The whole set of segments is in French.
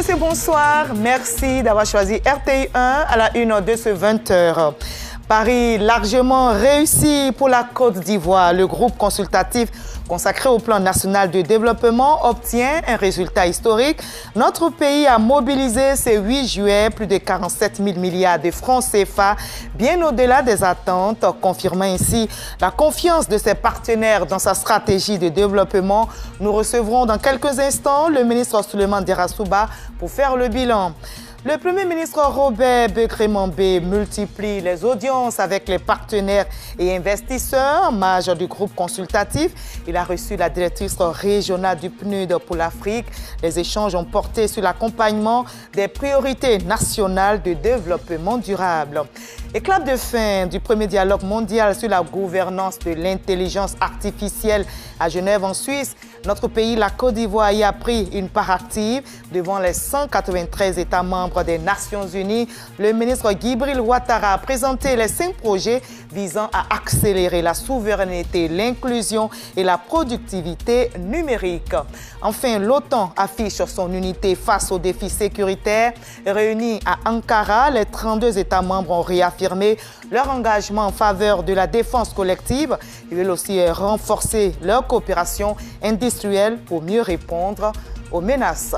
messieurs, bonsoir. Merci d'avoir choisi RTI1 à la une de ce 20h. Paris largement réussi pour la Côte d'Ivoire. Le groupe consultatif consacré au plan national de développement obtient un résultat historique. Notre pays a mobilisé ce 8 juillet plus de 47 000 milliards de francs CFA, bien au-delà des attentes, confirmant ainsi la confiance de ses partenaires dans sa stratégie de développement. Nous recevrons dans quelques instants le ministre Souleymane Dirassouba pour faire le bilan. Le Premier ministre Robert Begré-Mambé multiplie les audiences avec les partenaires et investisseurs majeurs du groupe consultatif. Il a reçu la directrice régionale du PNUD pour l'Afrique. Les échanges ont porté sur l'accompagnement des priorités nationales de développement durable. Éclat de fin du premier dialogue mondial sur la gouvernance de l'intelligence artificielle à Genève en Suisse. Notre pays, la Côte d'Ivoire, y a pris une part active devant les 193 États membres des Nations Unies. Le ministre Djibril Ouattara a présenté les 5 projets visant à accélérer la souveraineté, l'inclusion et la productivité numérique. Enfin, l'OTAN affiche son unité face aux défis sécuritaires. Réunis à Ankara, les 32 États membres ont réaffirmé leur engagement en faveur de la défense collective. Ils veulent aussi renforcer leur coopération industrielle pour mieux répondre aux menaces.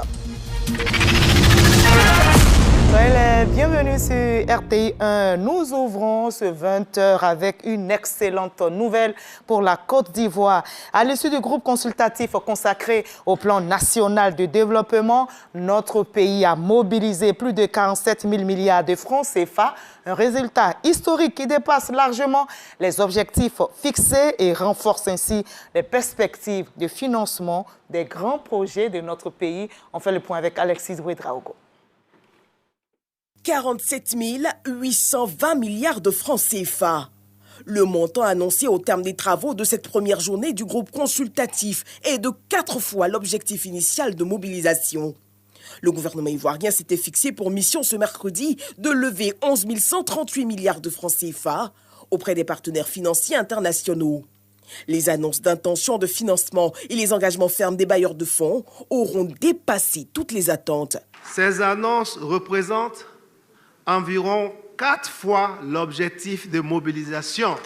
Bienvenue sur RTI1. Nous ouvrons ce 20h avec une excellente nouvelle pour la Côte d'Ivoire. À l'issue du groupe consultatif consacré au plan national de développement, notre pays a mobilisé plus de 47 000 milliards de francs CFA, un résultat historique qui dépasse largement les objectifs fixés et renforce ainsi les perspectives de financement des grands projets de notre pays. On fait le point avec Alexis Ouedraogo. 47 820 milliards de francs CFA. Le montant annoncé au terme des travaux de cette première journée du groupe consultatif est de 4 fois l'objectif initial de mobilisation. Le gouvernement ivoirien s'était fixé pour mission ce mercredi de lever 11 138 milliards de francs CFA auprès des partenaires financiers internationaux. Les annonces d'intention de financement et les engagements fermes des bailleurs de fonds auront dépassé toutes les attentes. Ces annonces représentent environ 4 fois l'objectif de mobilisation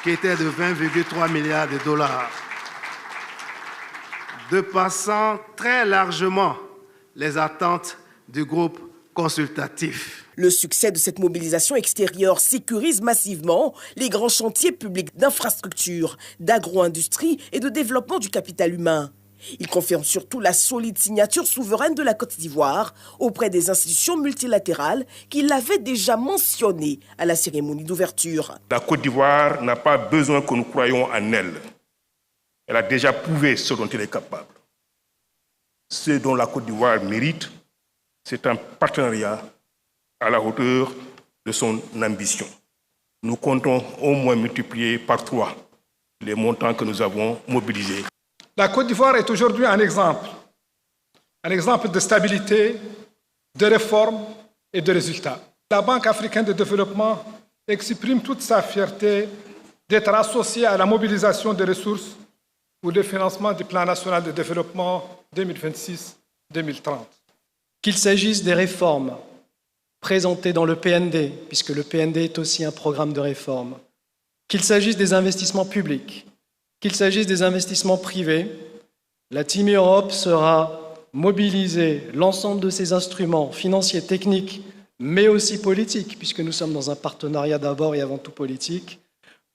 qui était de 20,3 milliards de dollars, dépassant très largement les attentes du groupe consultatif. Le succès de cette mobilisation extérieure sécurise massivement les grands chantiers publics d'infrastructure, d'agro-industrie et de développement du capital humain. Il confirme surtout la solide signature souveraine de la Côte d'Ivoire auprès des institutions multilatérales qui l'avaient déjà mentionné à la cérémonie d'ouverture. La Côte d'Ivoire n'a pas besoin que nous croyions en elle. Elle a déjà prouvé ce dont elle est capable. Ce dont la Côte d'Ivoire mérite, c'est un partenariat à la hauteur de son ambition. Nous comptons au moins multiplier par 3 les montants que nous avons mobilisés. La Côte d'Ivoire est aujourd'hui un exemple de stabilité, de réforme et de résultats. La Banque africaine de développement exprime toute sa fierté d'être associée à la mobilisation des ressources pour le financement du plan national de développement 2026-2030. Qu'il s'agisse des réformes présentées dans le PND, puisque le PND est aussi un programme de réforme, qu'il s'agisse des investissements publics, qu'il s'agisse des investissements privés, la Team Europe sera mobiliser l'ensemble de ces instruments financiers, techniques, mais aussi politiques, puisque nous sommes dans un partenariat d'abord et avant tout politique,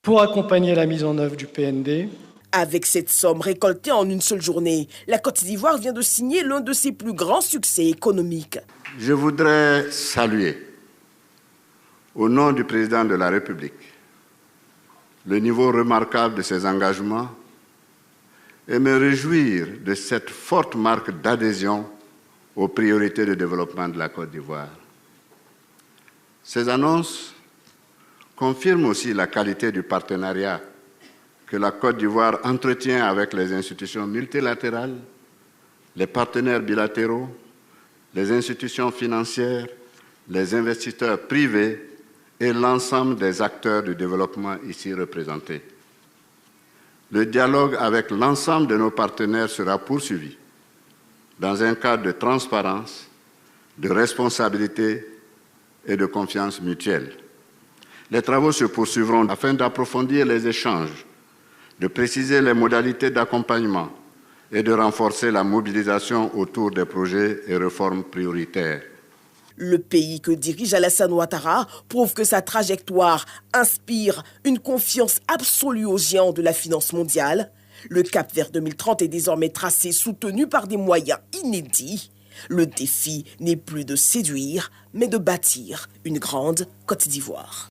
pour accompagner la mise en œuvre du PND. Avec cette somme récoltée en une seule journée, la Côte d'Ivoire vient de signer l'un de ses plus grands succès économiques. Je voudrais saluer, au nom du président de la République, le niveau remarquable de ses engagements et me réjouir de cette forte marque d'adhésion aux priorités de développement de la Côte d'Ivoire. Ces annonces confirment aussi la qualité du partenariat que la Côte d'Ivoire entretient avec les institutions multilatérales, les partenaires bilatéraux, les institutions financières, les investisseurs privés et l'ensemble des acteurs du développement ici représentés. Le dialogue avec l'ensemble de nos partenaires sera poursuivi dans un cadre de transparence de responsabilité et de confiance mutuelle. Les travaux se poursuivront afin d'approfondir les échanges, de préciser les modalités d'accompagnement et de renforcer la mobilisation autour des projets et réformes prioritaires. Le pays que dirige Alassane Ouattara prouve que sa trajectoire inspire une confiance absolue aux géants de la finance mondiale. Le cap vers 2030 est désormais tracé, soutenu par des moyens inédits. Le défi n'est plus de séduire, mais de bâtir une grande Côte d'Ivoire.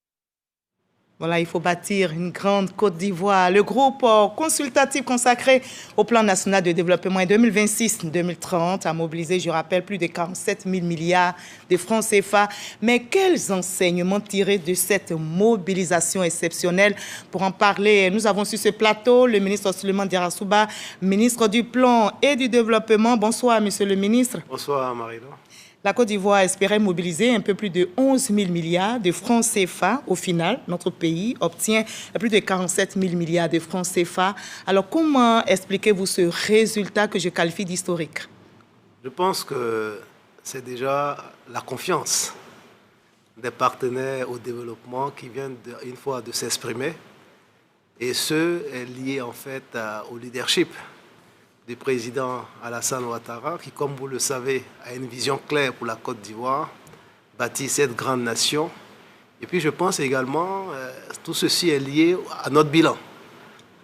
Voilà, il faut bâtir une grande Côte d'Ivoire. Le groupe consultatif consacré au plan national de développement en 2026-2030 a mobilisé, je rappelle, plus de 47 000 milliards de francs CFA. Mais quels enseignements tirer de cette mobilisation exceptionnelle? Pour en parler, nous avons sur ce plateau le ministre Souleymane Diarra-Souba, ministre du Plan et du Développement. Bonsoir, monsieur le ministre. Bonsoir, Marie-Laure. La Côte d'Ivoire espérait mobiliser un peu plus de 11 000 milliards de francs CFA. Au final, notre pays obtient plus de 47 000 milliards de francs CFA. Alors, comment expliquez-vous ce résultat que je qualifie d'historique? Je pense que c'est déjà la confiance des partenaires au développement qui viennent une fois de s'exprimer. Et ce est lié en fait au leadership du président Alassane Ouattara, qui, comme vous le savez, a une vision claire pour la Côte d'Ivoire, bâtit cette grande nation. Et puis je pense également, tout ceci est lié à notre bilan.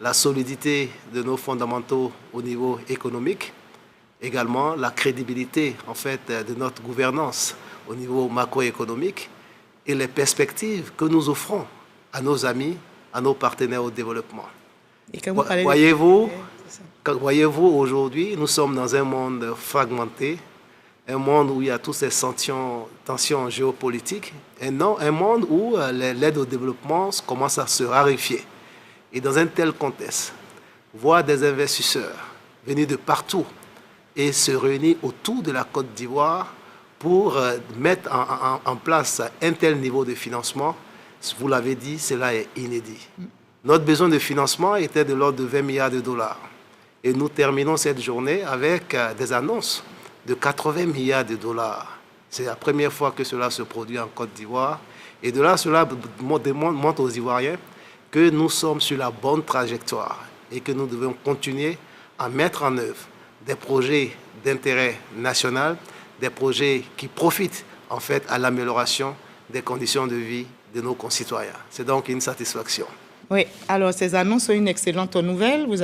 La solidité de nos fondamentaux au niveau économique, également la crédibilité en fait de notre gouvernance au niveau macroéconomique et les perspectives que nous offrons à nos amis, à nos partenaires au développement. Voyez-vous, aujourd'hui, nous sommes dans un monde fragmenté, un monde où il y a toutes ces tensions géopolitiques, et non un monde où l'aide au développement commence à se raréfier. Et dans un tel contexte, voir des investisseurs venir de partout et se réunir autour de la Côte d'Ivoire pour mettre en place un tel niveau de financement, vous l'avez dit, cela est inédit. Notre besoin de financement était de l'ordre de 20 milliards de dollars. Et nous terminons cette journée avec des annonces de 80 milliards de dollars. C'est la première fois que cela se produit en Côte d'Ivoire. Et de là, cela montre aux Ivoiriens que nous sommes sur la bonne trajectoire et que nous devons continuer à mettre en œuvre des projets d'intérêt national, des projets qui profitent en fait à l'amélioration des conditions de vie de nos concitoyens. C'est donc une satisfaction. Oui, alors ces annonces sont une excellente nouvelle. Vous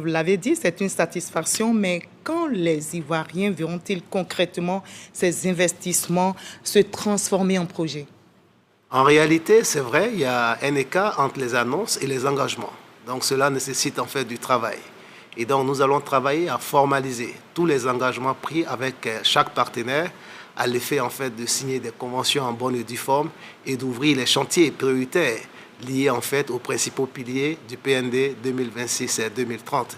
l'avez dit, c'est une satisfaction, mais quand les Ivoiriens verront-ils concrètement ces investissements se transformer en projets? En réalité, c'est vrai, il y a un écart entre les annonces et les engagements. Donc cela nécessite en fait du travail. Et donc nous allons travailler à formaliser tous les engagements pris avec chaque partenaire, à l'effet en fait de signer des conventions en bonne et due forme et d'ouvrir les chantiers prioritaires liés en fait aux principaux piliers du PND 2026 et 2030.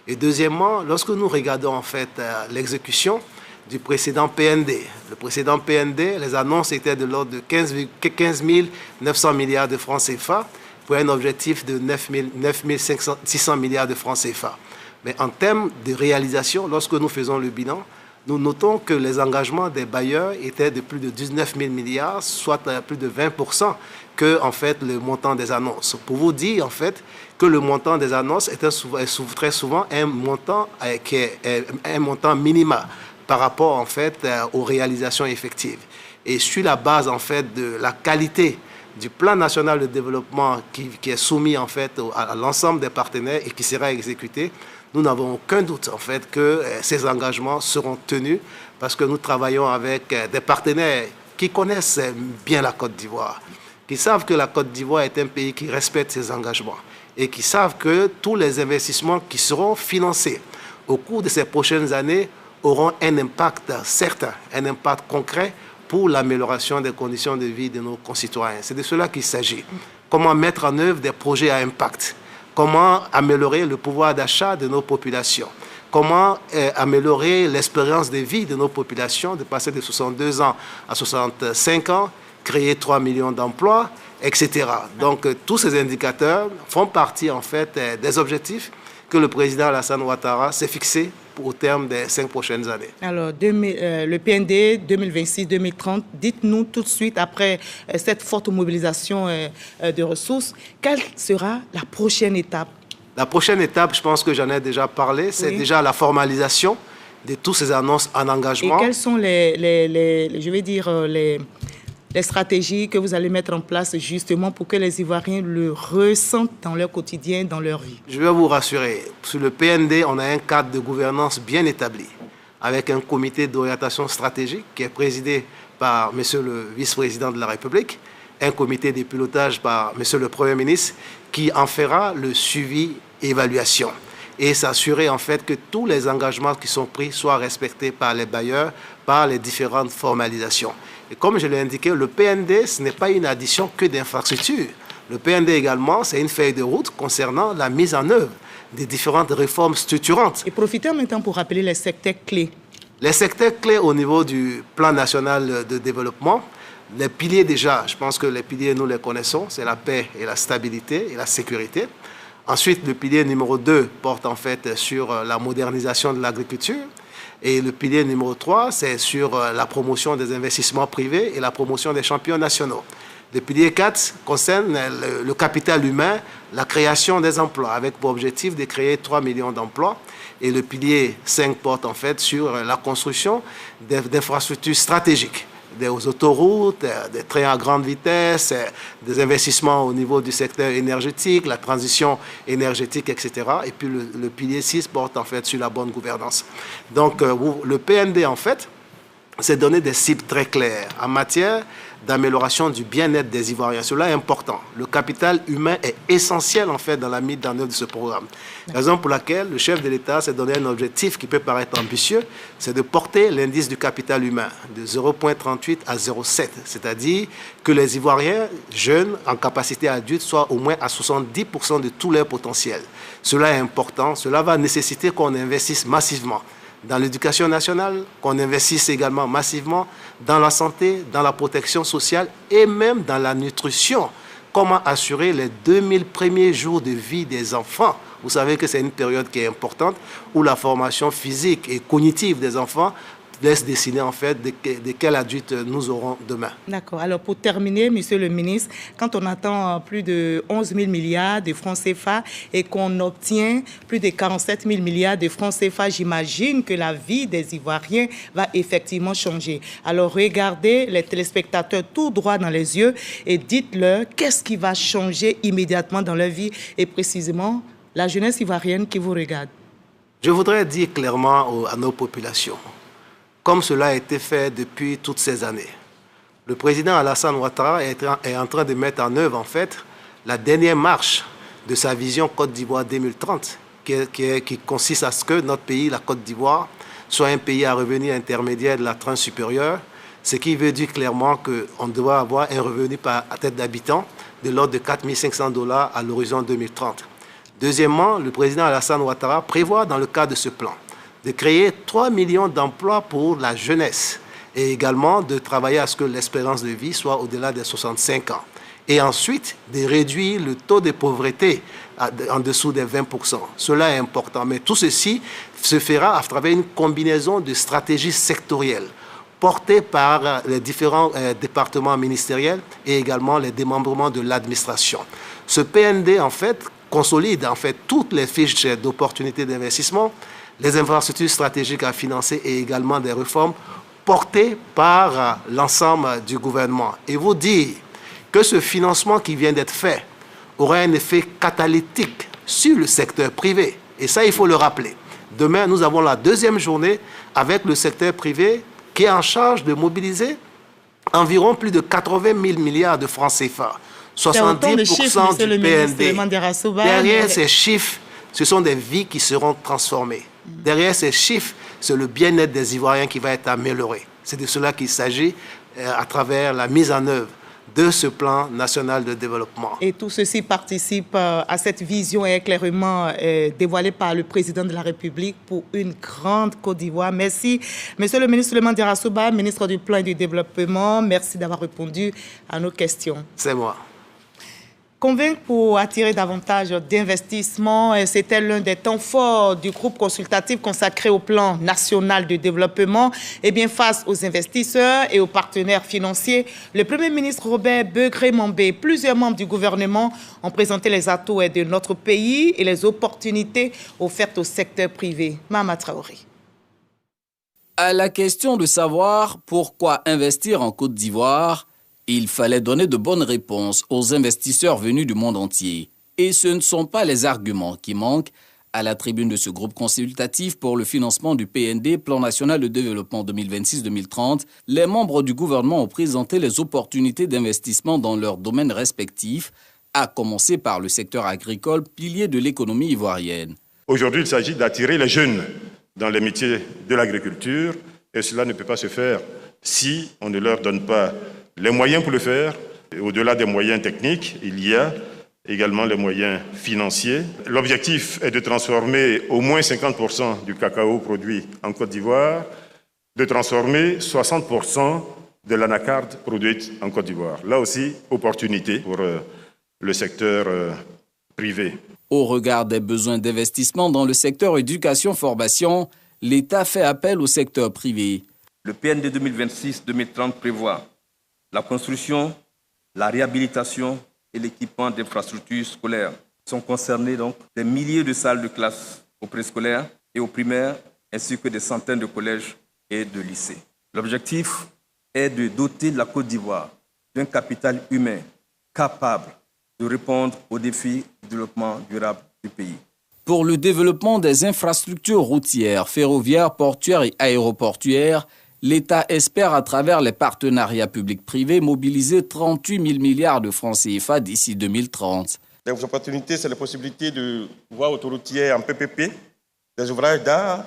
Et deuxièmement, lorsque nous regardons en fait l'exécution du précédent PND, le précédent PND, les annonces étaient de l'ordre de 15 900 milliards de francs CFA pour un objectif de 9 600 milliards de francs CFA. Mais en termes de réalisation, lorsque nous faisons le bilan, nous notons que les engagements des bailleurs étaient de plus de 19 000 milliards, soit plus de 20% que en fait, le montant des annonces. Pour vous dire en fait, que le montant des annonces est très souvent un montant qui est un montant minima par rapport en fait, aux réalisations effectives. Et sur la base en fait, de la qualité du plan national de développement qui est soumis en fait, à l'ensemble des partenaires et qui sera exécuté, nous n'avons aucun doute en fait que ces engagements seront tenus parce que nous travaillons avec des partenaires qui connaissent bien la Côte d'Ivoire, qui savent que la Côte d'Ivoire est un pays qui respecte ses engagements et qui savent que tous les investissements qui seront financés au cours de ces prochaines années auront un impact certain, un impact concret pour l'amélioration des conditions de vie de nos concitoyens. C'est de cela qu'il s'agit. Comment mettre en œuvre des projets à impact? Comment améliorer le pouvoir d'achat de nos populations? Comment améliorer l'espérance de vie de nos populations, de passer de 62 ans à 65 ans, créer 3 millions d'emplois, etc. Donc, tous ces indicateurs font partie, en fait, des objectifs que le président Alassane Ouattara s'est fixé au terme des 5 prochaines années. Alors, le PND 2026-2030, dites-nous tout de suite, après cette forte mobilisation de ressources, quelle sera la prochaine étape? La prochaine étape, je pense que j'en ai déjà parlé, c'est déjà la formalisation de toutes ces annonces en engagement. Et quelles sont les stratégies que vous allez mettre en place justement pour que les Ivoiriens le ressentent dans leur quotidien, dans leur vie? Je vais vous rassurer, sur le PND, on a un cadre de gouvernance bien établi, avec un comité d'orientation stratégique qui est présidé par M. le vice-président de la République, un comité de pilotage par M. le Premier ministre, qui en fera le suivi et évaluation, et s'assurer en fait que tous les engagements qui sont pris soient respectés par les bailleurs, par les différentes formalisations. Et comme je l'ai indiqué, le PND, ce n'est pas une addition que d'infrastructures. Le PND également, c'est une feuille de route concernant la mise en œuvre des différentes réformes structurantes. Et profitez en même temps pour rappeler les secteurs clés. Les secteurs clés au niveau du plan national de développement, les piliers déjà, je pense que les piliers, nous les connaissons, c'est la paix et la stabilité et la sécurité. Ensuite, le pilier numéro 2 porte en fait sur la modernisation de l'agriculture. Et le pilier numéro 3, c'est sur la promotion des investissements privés et la promotion des champions nationaux. Le pilier 4 concerne le capital humain, la création des emplois, avec pour objectif de créer 3 millions d'emplois. Et le pilier 5 porte en fait sur la construction d'infrastructures stratégiques, des autoroutes, des trains à grande vitesse, des investissements au niveau du secteur énergétique, la transition énergétique, etc. Et puis le pilier 6 porte en fait sur la bonne gouvernance. Donc le PND en fait s'est donné des cibles très claires en matière d'amélioration du bien-être des Ivoiriens. Cela est important. Le capital humain est essentiel en fait dans la mise en œuvre de ce programme. Raison pour laquelle le chef de l'État s'est donné un objectif qui peut paraître ambitieux, c'est de porter l'indice du capital humain de 0,38 à 0,7, c'est-à-dire que les Ivoiriens jeunes en capacité adulte soient au moins à 70% de tout leur potentiel. Cela est important, cela va nécessiter qu'on investisse massivement dans l'éducation nationale, qu'on investisse également massivement dans la santé, dans la protection sociale et même dans la nutrition. Comment assurer les 2000 premiers jours de vie des enfants? Vous savez que c'est une période qui est importante où la formation physique et cognitive des enfants laisse dessiner en fait de quel adulte nous aurons demain. D'accord. Alors pour terminer, Monsieur le ministre, quand on attend plus de 11 000 milliards de francs CFA et qu'on obtient plus de 47 000 milliards de francs CFA, j'imagine que la vie des Ivoiriens va effectivement changer. Alors regardez les téléspectateurs tout droit dans les yeux et dites-leur qu'est-ce qui va changer immédiatement dans leur vie et précisément la jeunesse ivoirienne qui vous regarde. Je voudrais dire clairement à nos populations, comme cela a été fait depuis toutes ces années. Le président Alassane Ouattara est en train de mettre en œuvre, en fait, la dernière marche de sa vision Côte d'Ivoire 2030, qui consiste à ce que notre pays, la Côte d'Ivoire, soit un pays à revenu intermédiaire de la tranche supérieure, ce qui veut dire clairement qu'on doit avoir un revenu par tête d'habitant de l'ordre de 4 500 $ à l'horizon 2030. Deuxièmement, le président Alassane Ouattara prévoit, dans le cadre de ce plan, de créer 3 millions d'emplois pour la jeunesse et également de travailler à ce que l'espérance de vie soit au-delà des 65 ans. Et ensuite, de réduire le taux de pauvreté en dessous des 20%. Cela est important, mais tout ceci se fera à travers une combinaison de stratégies sectorielles portées par les différents départements ministériels et également les démembrements de l'administration. Ce PND, en fait, consolide en fait toutes les fiches d'opportunités d'investissement, les infrastructures stratégiques à financer et également des réformes portées par l'ensemble du gouvernement. Et vous dire que ce financement qui vient d'être fait aura un effet catalytique sur le secteur privé. Et ça, il faut le rappeler. Demain, nous avons la deuxième journée avec le secteur privé qui est en charge de mobiliser environ plus de 80 000 milliards de francs CFA, 70% du PND. Derrière ces chiffres, ce sont des vies qui seront transformées. Derrière ces chiffres, c'est le bien-être des Ivoiriens qui va être amélioré. C'est de cela qu'il s'agit à travers la mise en œuvre de ce plan national de développement. Et tout ceci participe à cette vision clairement dévoilée par le président de la République pour une grande Côte d'Ivoire. Merci, Monsieur le ministre Souleymane Diarra-Souba, ministre du Plan et du Développement. Merci d'avoir répondu à nos questions. C'est moi. Convaincre pour attirer davantage d'investissements, c'était l'un des temps forts du groupe consultatif consacré au plan national de développement. Et bien, face aux investisseurs et aux partenaires financiers, le Premier ministre Robert Begré-Mambé, plusieurs membres du gouvernement ont présenté les atouts de notre pays et les opportunités offertes au secteur privé. Mama Traoré. À la question de savoir pourquoi investir en Côte d'Ivoire, il fallait donner de bonnes réponses aux investisseurs venus du monde entier. Et ce ne sont pas les arguments qui manquent. À la tribune de ce groupe consultatif pour le financement du PND, Plan national de développement 2026-2030, les membres du gouvernement ont présenté les opportunités d'investissement dans leurs domaines respectifs, à commencer par le secteur agricole, pilier de l'économie ivoirienne. Aujourd'hui, il s'agit d'attirer les jeunes dans les métiers de l'agriculture, et cela ne peut pas se faire si on ne leur donne pas les moyens pour le faire. Au-delà des moyens techniques, il y a également les moyens financiers. L'objectif est de transformer au moins 50% du cacao produit en Côte d'Ivoire, de transformer 60% de l'anacarde produite en Côte d'Ivoire. Là aussi, opportunité pour le secteur privé. Au regard des besoins d'investissement dans le secteur éducation-formation, l'État fait appel au secteur privé. Le PND 2026-2030 prévoit la construction, la réhabilitation et l'équipement d'infrastructures scolaires. Sont concernés donc des milliers de salles de classe au préscolaire et au primaire, ainsi que des centaines de collèges et de lycées. L'objectif est de doter la Côte d'Ivoire d'un capital humain capable de répondre aux défis du développement durable du pays. Pour le développement des infrastructures routières, ferroviaires, portuaires et aéroportuaires, l'État espère, à travers les partenariats publics-privés, mobiliser 38 000 milliards de francs CFA d'ici 2030. Les opportunités, c'est la possibilité de voies autoroutières en PPP, des ouvrages d'art,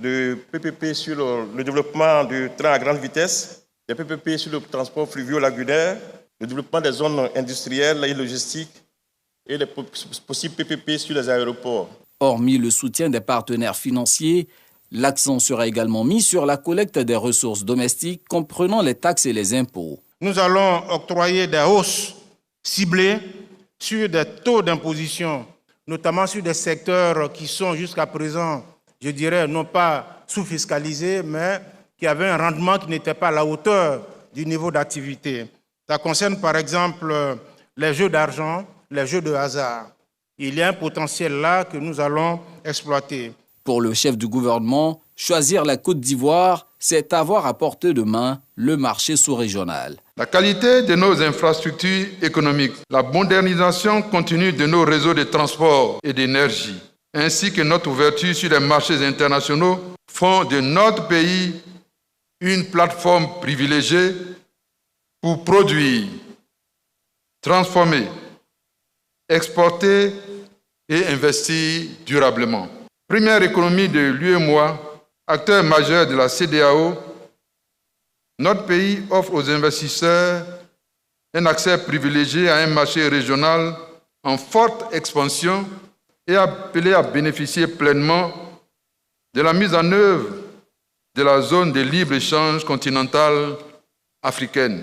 de PPP sur le développement du train à grande vitesse, des PPP sur le transport fluvio-lagunaire, le développement des zones industrielles et logistiques et les possibles PPP sur les aéroports. Hormis le soutien des partenaires financiers, l'accent sera également mis sur la collecte des ressources domestiques, comprenant les taxes et les impôts. Nous allons octroyer des hausses ciblées sur des taux d'imposition, notamment sur des secteurs qui sont jusqu'à présent, je dirais, non pas sous-fiscalisés, mais qui avaient un rendement qui n'était pas à la hauteur du niveau d'activité. Ça concerne par exemple les jeux d'argent, les jeux de hasard. Il y a un potentiel là que nous allons exploiter. Pour le chef du gouvernement, choisir la Côte d'Ivoire, c'est avoir à portée de main le marché sous-régional. La qualité de nos infrastructures économiques, la modernisation continue de nos réseaux de transport et d'énergie, ainsi que notre ouverture sur les marchés internationaux font de notre pays une plateforme privilégiée pour produire, transformer, exporter et investir durablement. Première économie de l'UEMOA, acteur majeur de la CEDEAO, notre pays offre aux investisseurs un accès privilégié à un marché régional en forte expansion et appelé à bénéficier pleinement de la mise en œuvre de la zone de libre-échange continentale africaine.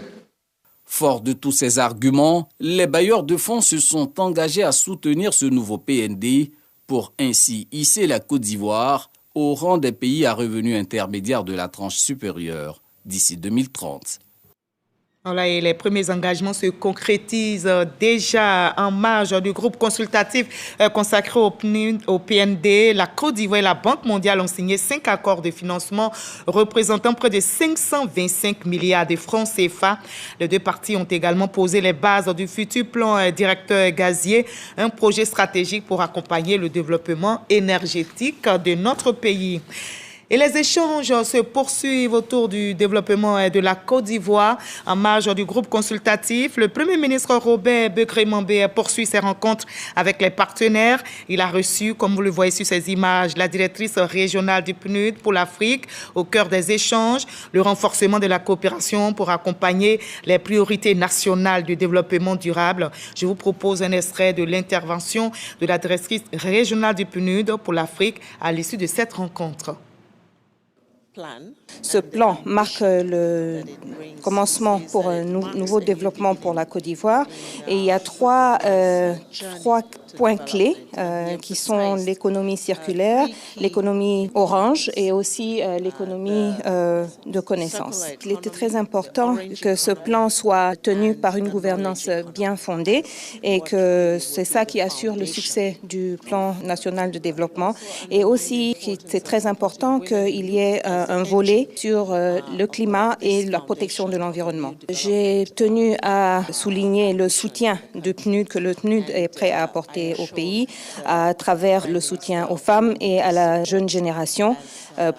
Fort de tous ces arguments, les bailleurs de fonds se sont engagés à soutenir ce nouveau PND pour ainsi hisser la Côte d'Ivoire au rang des pays à revenus intermédiaires de la tranche supérieure d'ici 2030. Voilà, et les premiers engagements se concrétisent déjà en marge du groupe consultatif consacré au PND. La Côte d'Ivoire et la Banque mondiale ont signé 5 accords de financement représentant près de 525 milliards de francs CFA. Les deux parties ont également posé les bases du futur plan directeur gazier, un projet stratégique pour accompagner le développement énergétique de notre pays. Et les échanges se poursuivent autour du développement de la Côte d'Ivoire. En marge du groupe consultatif, le Premier ministre Robert Begré-Mambé poursuit ses rencontres avec les partenaires. Il a reçu, comme vous le voyez sur ces images, la directrice régionale du PNUD pour l'Afrique. Au cœur des échanges, le renforcement de la coopération pour accompagner les priorités nationales du développement durable. Je vous propose un extrait de l'intervention de la directrice régionale du PNUD pour l'Afrique à l'issue de cette rencontre. Ce plan marque le commencement pour un nouveau développement pour la Côte d'Ivoire. Et il y a trois points clés qui sont l'économie circulaire, l'économie orange et aussi l'économie de connaissance. Il était très important que ce plan soit tenu par une gouvernance bien fondée et que c'est ça qui assure le succès du plan national de développement. Et aussi, c'est très important qu'il y ait un volet sur le climat et la protection de l'environnement. J'ai tenu à souligner le soutien du PNUD que le PNUD est prêt à apporter au pays à travers le soutien aux femmes et à la jeune génération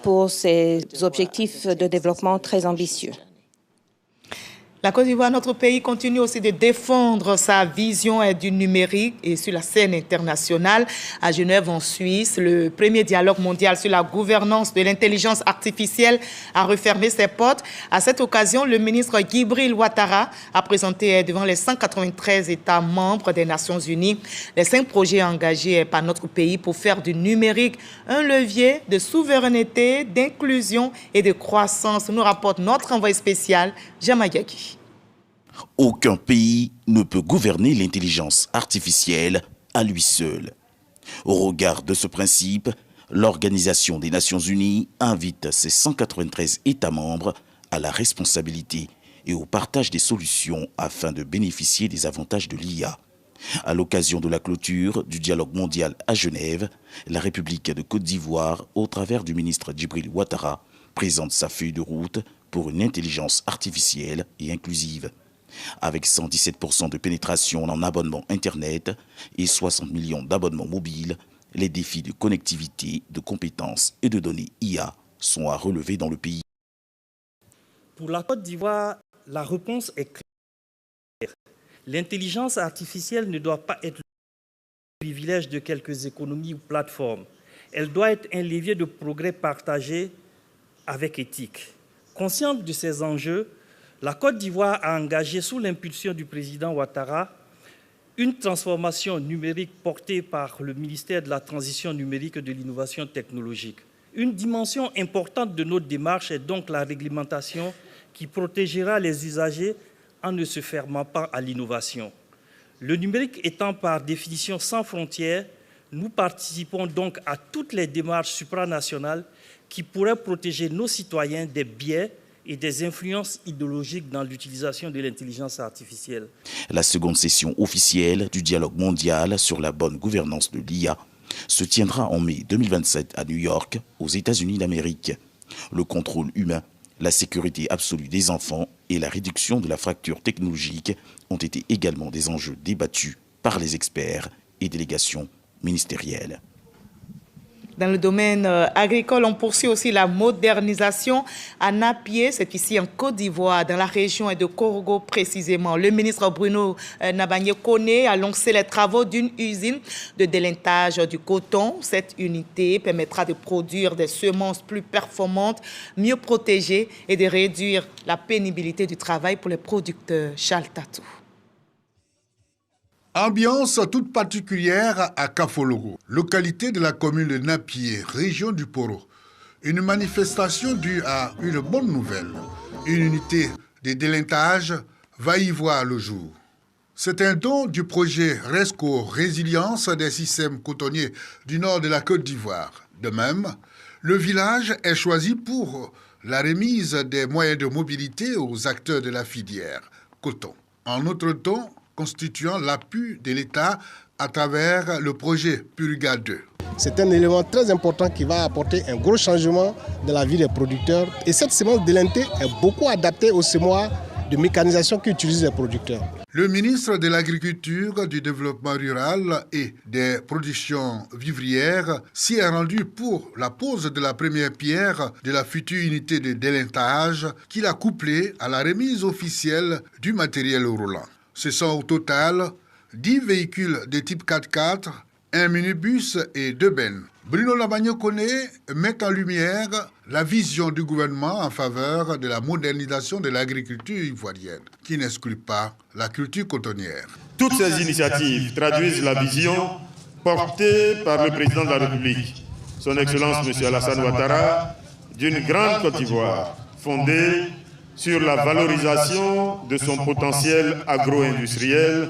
pour ces objectifs de développement très ambitieux. La Côte d'Ivoire, notre pays, continue aussi de défendre sa vision du numérique et sur la scène internationale. À Genève, en Suisse, le premier dialogue mondial sur la gouvernance de l'intelligence artificielle a refermé ses portes. À cette occasion, le ministre Djibril Ouattara a présenté devant les 193 États membres des Nations Unies les 5 projets engagés par notre pays pour faire du numérique un levier de souveraineté, d'inclusion et de croissance, nous rapporte notre envoyé spécial, Jamayaki. Aucun pays ne peut gouverner l'intelligence artificielle à lui seul. Au regard de ce principe, l'Organisation des Nations Unies invite ses 193 États membres à la responsabilité et au partage des solutions afin de bénéficier des avantages de l'IA. À l'occasion de la clôture du dialogue mondial à Genève, la République de Côte d'Ivoire, au travers du ministre Djibril Ouattara, présente sa feuille de route pour une intelligence artificielle et inclusive. Avec 117% de pénétration en abonnement Internet et 60 millions d'abonnements mobiles, les défis de connectivité, de compétences et de données IA sont à relever dans le pays. Pour la Côte d'Ivoire, la réponse est claire. L'intelligence artificielle ne doit pas être le privilège de quelques économies ou plateformes. Elle doit être un levier de progrès partagé avec éthique. Consciente de ces enjeux, la Côte d'Ivoire a engagé, sous l'impulsion du président Ouattara, une transformation numérique portée par le ministère de la Transition numérique et de l'innovation technologique. Une dimension importante de notre démarche est donc la réglementation qui protégera les usagers en ne se fermant pas à l'innovation. Le numérique étant par définition sans frontières, nous participons donc à toutes les démarches supranationales qui pourraient protéger nos citoyens des biais et des influences idéologiques dans l'utilisation de l'intelligence artificielle. La seconde session officielle du dialogue mondial sur la bonne gouvernance de l'IA se tiendra en mai 2027 à New York, aux États-Unis d'Amérique. Le contrôle humain, la sécurité absolue des enfants et la réduction de la fracture technologique ont été également des enjeux débattus par les experts et délégations ministérielles. Dans le domaine agricole, on poursuit aussi la modernisation à Napié, c'est ici en Côte d'Ivoire, dans la région de Korogo précisément. Le ministre Bruno Nabagné-Koné a lancé les travaux d'une usine de délintage du coton. Cette unité permettra de produire des semences plus performantes, mieux protégées et de réduire la pénibilité du travail pour les producteurs. Charles Tatou. Ambiance toute particulière à Kafologo, localité de la commune de Napié, région du Poro. Une manifestation due à une bonne nouvelle. Une unité de délintage va y voir le jour. C'est un don du projet RESCO, Résilience des systèmes cotonniers du nord de la Côte d'Ivoire. De même, le village est choisi pour la remise des moyens de mobilité aux acteurs de la filière coton. En autre temps, constituant l'appui de l'État à travers le projet Purga 2. C'est un élément très important qui va apporter un gros changement dans la vie des producteurs. Et cette semence délinté est beaucoup adaptée aux semoirs de mécanisation qu'utilisent les producteurs. Le ministre de l'Agriculture, du Développement rural et des productions vivrières s'y est rendu pour la pose de la première pierre de la future unité de délintage qu'il a couplée à la remise officielle du matériel roulant. Ce sont au total 10 véhicules de type 4x4, un minibus et 2 bennes. Bruno Nabagné-Koné met en lumière la vision du gouvernement en faveur de la modernisation de l'agriculture ivoirienne, qui n'exclut pas la culture cotonnière. Toutes ces initiatives traduisent la vision portée par le président de la République, son Excellence M. Alassane Ouattara, d'une grande Côte d'Ivoire fondée sur la valorisation de son potentiel agro-industriel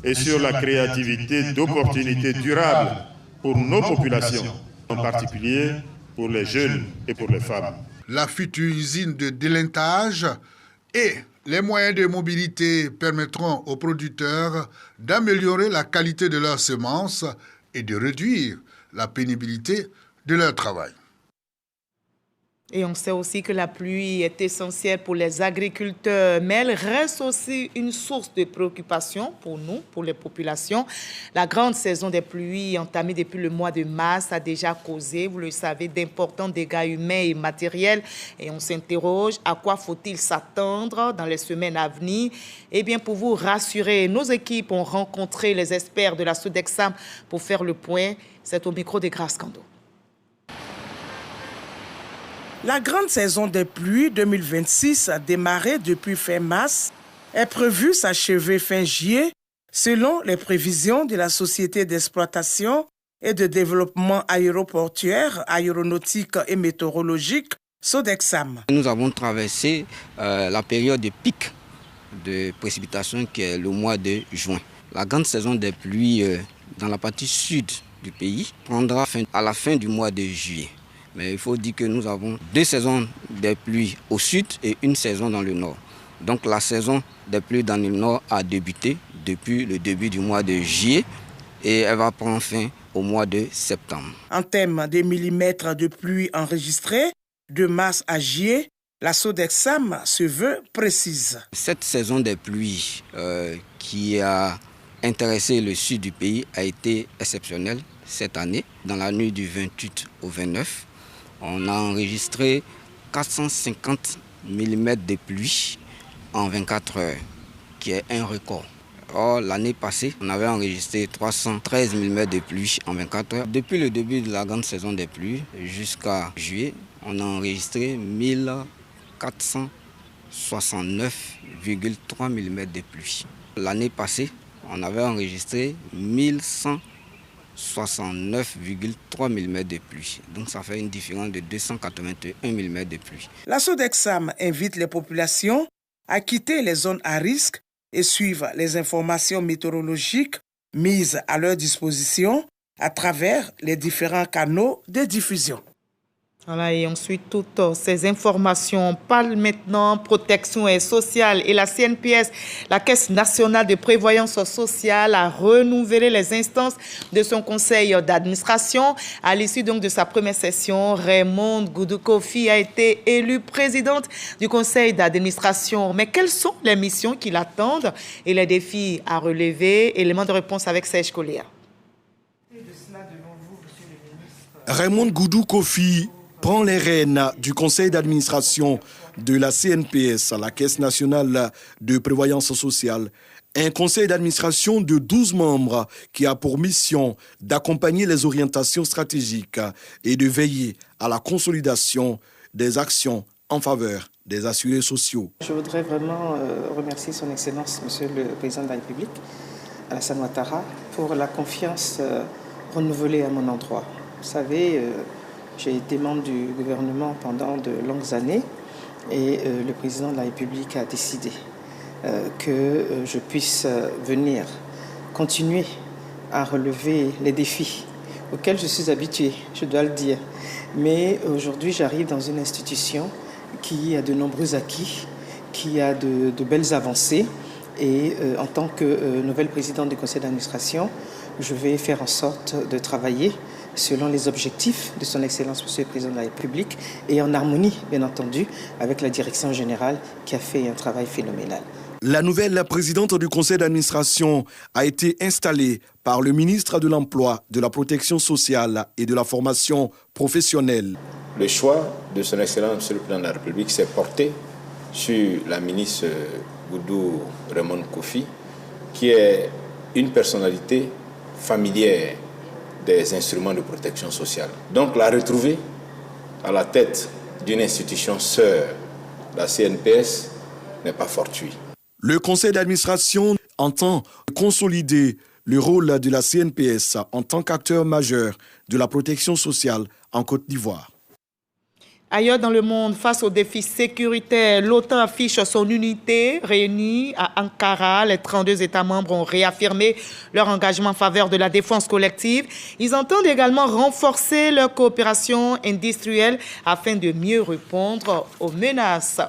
et sur la créativité d'opportunités durables pour nos populations, en particulier pour les jeunes et pour les femmes. La future usine de délintage et les moyens de mobilité permettront aux producteurs d'améliorer la qualité de leurs semences et de réduire la pénibilité de leur travail. Et on sait aussi que la pluie est essentielle pour les agriculteurs, mais elle reste aussi une source de préoccupation pour nous, pour les populations. La grande saison des pluies entamée depuis le mois de mars a déjà causé, vous le savez, d'importants dégâts humains et matériels. Et on s'interroge, à quoi faut-il s'attendre dans les semaines à venir? Eh bien, pour vous rassurer, nos équipes ont rencontré les experts de la Sodexam pour faire le point. C'est au micro de Grace Kando. La grande saison des pluies 2026 a démarré depuis fin mars, est prévue s'achever fin juillet, selon les prévisions de la Société d'exploitation et de développement aéroportuaire, aéronautique et météorologique, Sodexam. Nous avons traversé la période de pic de précipitations qui est le mois de juin. La grande saison des pluies dans la partie sud du pays prendra fin à la fin du mois de juillet. Mais il faut dire que nous avons 2 saisons des pluies au sud et une saison dans le nord. Donc la saison des pluies dans le nord a débuté depuis le début du mois de juillet et elle va prendre fin au mois de septembre. En termes de millimètres de pluie enregistrés, de mars à juillet, la Sodexam se veut précise. Cette saison des pluies qui a intéressé le sud du pays a été exceptionnelle cette année. Dans la nuit du 28 au 29, on a enregistré 450 mm de pluie en 24 heures, qui est un record. Or, l'année passée, on avait enregistré 313 mm de pluie en 24 heures. Depuis le début de la grande saison des pluies jusqu'à juillet, on a enregistré 1469,3 mm de pluie. L'année passée, on avait enregistré 1169,3 mm de pluie. Donc ça fait une différence de 281 mm de pluie. La Sodexam invite les populations à quitter les zones à risque et suivre les informations météorologiques mises à leur disposition à travers les différents canaux de diffusion. Voilà, et ensuite, toutes ces informations parlent maintenant protection sociale. Et la CNPS, la Caisse nationale de prévoyance sociale, a renouvelé les instances de son conseil d'administration. À l'issue donc de sa première session, Raymond Goudou Kofi a été élue présidente du conseil d'administration. Mais quelles sont les missions qui l'attendent et les défis à relever? Élément de réponse avec Serge Collier. Raymond Goudou Kofi prend les rênes du conseil d'administration de la CNPS, la Caisse nationale de prévoyance sociale. Un conseil d'administration de 12 membres qui a pour mission d'accompagner les orientations stratégiques et de veiller à la consolidation des actions en faveur des assurés sociaux. Je voudrais vraiment remercier son Excellence, Monsieur le Président de la République, Alassane Ouattara, pour la confiance renouvelée à mon endroit. Vous savez, j'ai été membre du gouvernement pendant de longues années et le président de la République a décidé que je puisse venir continuer à relever les défis auxquels je suis habituée, je dois le dire. Mais aujourd'hui, j'arrive dans une institution qui a de nombreux acquis, qui a de belles avancées. Et en tant que nouvelle présidente du conseil d'administration, je vais faire en sorte de travailler selon les objectifs de son Excellence, Monsieur le Président de la République, et en harmonie, bien entendu, avec la direction générale qui a fait un travail phénoménal. La nouvelle présidente du conseil d'administration a été installée par le ministre de l'Emploi, de la Protection sociale et de la formation professionnelle. Le choix de son Excellence, Monsieur le Président de la République, s'est porté sur la ministre Goudou Raymond Kofi, qui est une personnalité familière des instruments de protection sociale. Donc la retrouver à la tête d'une institution sœur, la CNPS, n'est pas fortuit. Le conseil d'administration entend consolider le rôle de la CNPS en tant qu'acteur majeur de la protection sociale en Côte d'Ivoire. Ailleurs dans le monde, face aux défis sécuritaires, l'OTAN affiche son unité. Réunis à Ankara, les 32 États membres ont réaffirmé leur engagement en faveur de la défense collective. Ils entendent également renforcer leur coopération industrielle afin de mieux répondre aux menaces.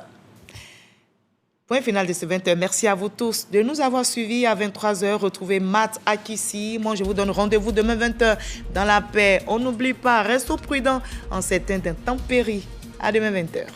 Point final de ce 20h. Merci à vous tous de nous avoir suivis à 23h. Retrouvez Matt Akissi. Moi, je vous donne rendez-vous demain 20h dans la paix. On n'oublie pas, restons prudents en ces temps d'intempéries. À demain 20h.